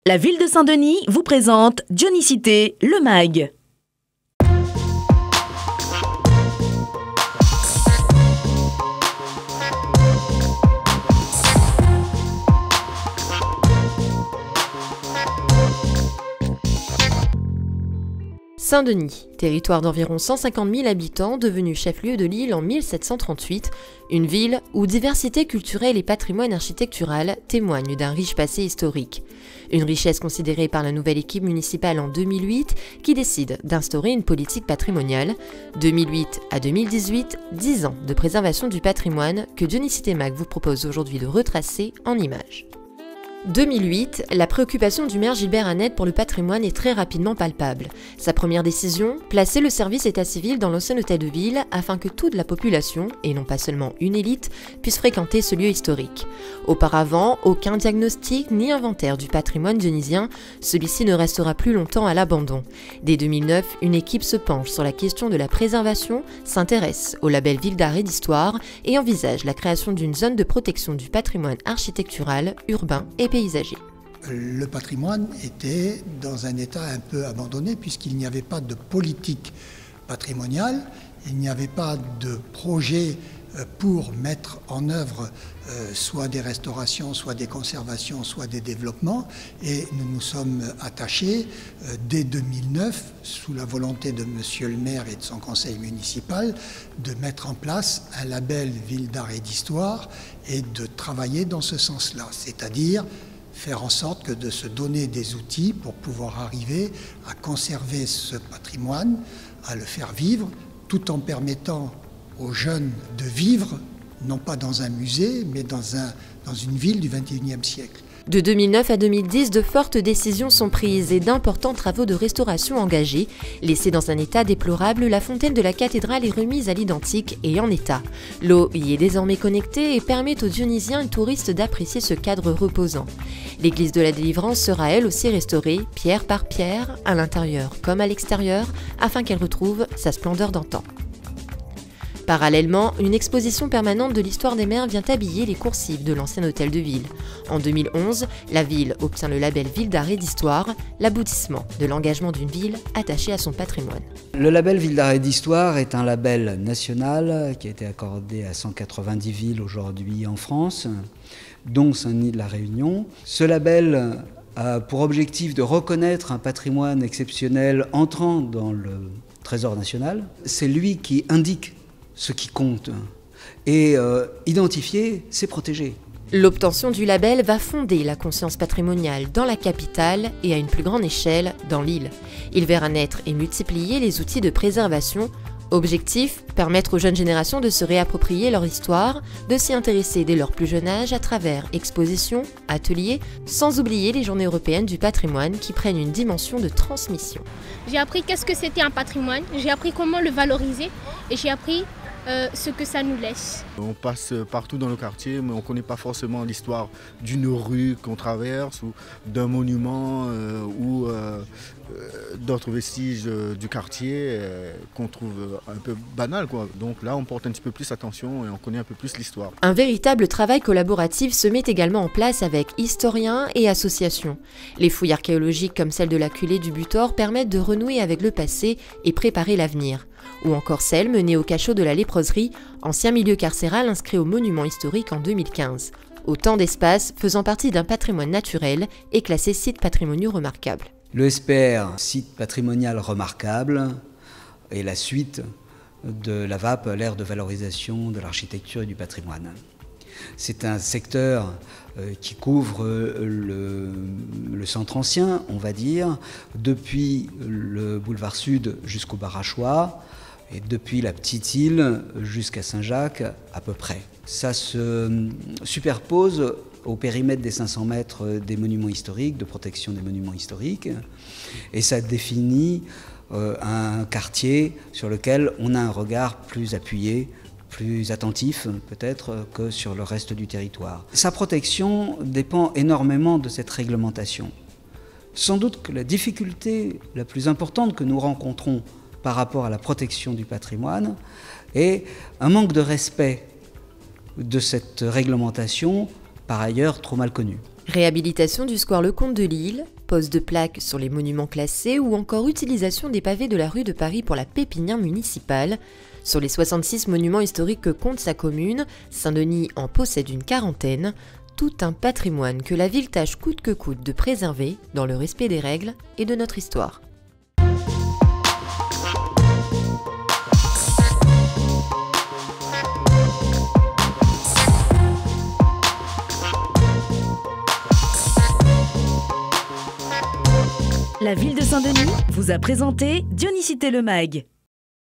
La ville de Saint-Denis vous présente Dionysité, le MAG. Saint-Denis, territoire d'environ 150 000 habitants, devenu chef-lieu de l'île en 1738, une ville où diversité culturelle et patrimoine architectural témoignent d'un riche passé historique. Une richesse considérée par la nouvelle équipe municipale en 2008 qui décide d'instaurer une politique patrimoniale. 2008 à 2018, 10 ans de préservation du patrimoine que Dionysité MAG vous propose aujourd'hui de retracer en images. 2008, la préoccupation du maire Gilbert Annette pour le patrimoine est très rapidement palpable. Sa première décision, placer le service état civil dans l'ancien hôtel de ville afin que toute la population, et non pas seulement une élite, puisse fréquenter ce lieu historique. Auparavant, aucun diagnostic ni inventaire du patrimoine dionysien, celui-ci ne restera plus longtemps à l'abandon. Dès 2009, une équipe se penche sur la question de la préservation, s'intéresse au label Ville d'art et d'histoire et envisage la création d'une zone de protection du patrimoine architectural, urbain et paysager. Le patrimoine était dans un état un peu abandonné puisqu'il n'y avait pas de politique patrimoniale, il n'y avait pas de projet pour mettre en œuvre soit des restaurations, soit des conservations, soit des développements. Et nous nous sommes attachés dès 2009, sous la volonté de monsieur le maire et de son conseil municipal, de mettre en place un label Ville d'art et d'histoire et de travailler dans ce sens-là, c'est-à-dire faire en sorte que de se donner des outils pour pouvoir arriver à conserver ce patrimoine, à le faire vivre, tout en permettant aux jeunes de vivre, non pas dans un musée, mais dans une ville du XXIe siècle. De 2009 à 2010, de fortes décisions sont prises et d'importants travaux de restauration engagés. Laissée dans un état déplorable, la fontaine de la cathédrale est remise à l'identique et en état. L'eau y est désormais connectée et permet aux Dionysiens et touristes d'apprécier ce cadre reposant. L'église de la Délivrance sera elle aussi restaurée, pierre par pierre, à l'intérieur comme à l'extérieur, afin qu'elle retrouve sa splendeur d'antan. Parallèlement, une exposition permanente de l'histoire des mers vient habiller les coursives de l'ancien hôtel de ville. En 2011, la ville obtient le label Ville d'art et d'histoire, l'aboutissement de l'engagement d'une ville attachée à son patrimoine. Le label Ville d'art et d'histoire est un label national qui a été accordé à 190 villes aujourd'hui en France, dont Saint-Denis de la Réunion. Ce label a pour objectif de reconnaître un patrimoine exceptionnel entrant dans le Trésor national. C'est lui qui indique ce qui compte. Et identifier, c'est protéger. L'obtention du label va fonder la conscience patrimoniale dans la capitale et à une plus grande échelle dans l'île. Il verra naître et multiplier les outils de préservation. Objectif, permettre aux jeunes générations de se réapproprier leur histoire, de s'y intéresser dès leur plus jeune âge à travers expositions, ateliers, sans oublier les journées européennes du patrimoine qui prennent une dimension de transmission. J'ai appris qu'est-ce que c'était un patrimoine, j'ai appris comment le valoriser et j'ai appris ce que ça nous laisse. On passe partout dans le quartier, mais on ne connaît pas forcément l'histoire d'une rue qu'on traverse ou d'un monument ou d'autres vestiges du quartier qu'on trouve un peu banal, quoi. Donc là, on porte un petit peu plus attention et on connaît un peu plus l'histoire. Un véritable travail collaboratif se met également en place avec historiens et associations. Les fouilles archéologiques comme celle de la Culée du Butor permettent de renouer avec le passé et préparer l'avenir. Ou encore celle menée au cachot de la léproserie, ancien milieu carcéral inscrit au monument historique en 2015. Autant d'espaces faisant partie d'un patrimoine naturel et classé site patrimoniaux remarquable. Le SPR, site patrimonial remarquable, est la suite de la VAP, l'aire de valorisation de l'architecture et du patrimoine. C'est un secteur qui couvre le centre ancien, on va dire, depuis le boulevard Sud jusqu'au Barachois, et depuis la petite île jusqu'à Saint-Jacques à peu près. Ça se superpose au périmètre des 500 mètres des monuments historiques, de protection des monuments historiques, et ça définit un quartier sur lequel on a un regard plus appuyé, plus attentif peut-être que sur le reste du territoire. Sa protection dépend énormément de cette réglementation. Sans doute que la difficulté la plus importante que nous rencontrons par rapport à la protection du patrimoine est un manque de respect de cette réglementation, par ailleurs trop mal connue. Réhabilitation du square Lecomte de Lille, pose de plaques sur les monuments classés ou encore utilisation des pavés de la rue de Paris pour la pépinière municipale. Sur les 66 monuments historiques que compte sa commune, Saint-Denis en possède une quarantaine. Tout un patrimoine que la ville tâche coûte que coûte de préserver dans le respect des règles et de notre histoire. La ville de Saint-Denis vous a présenté Dionicité le Mag.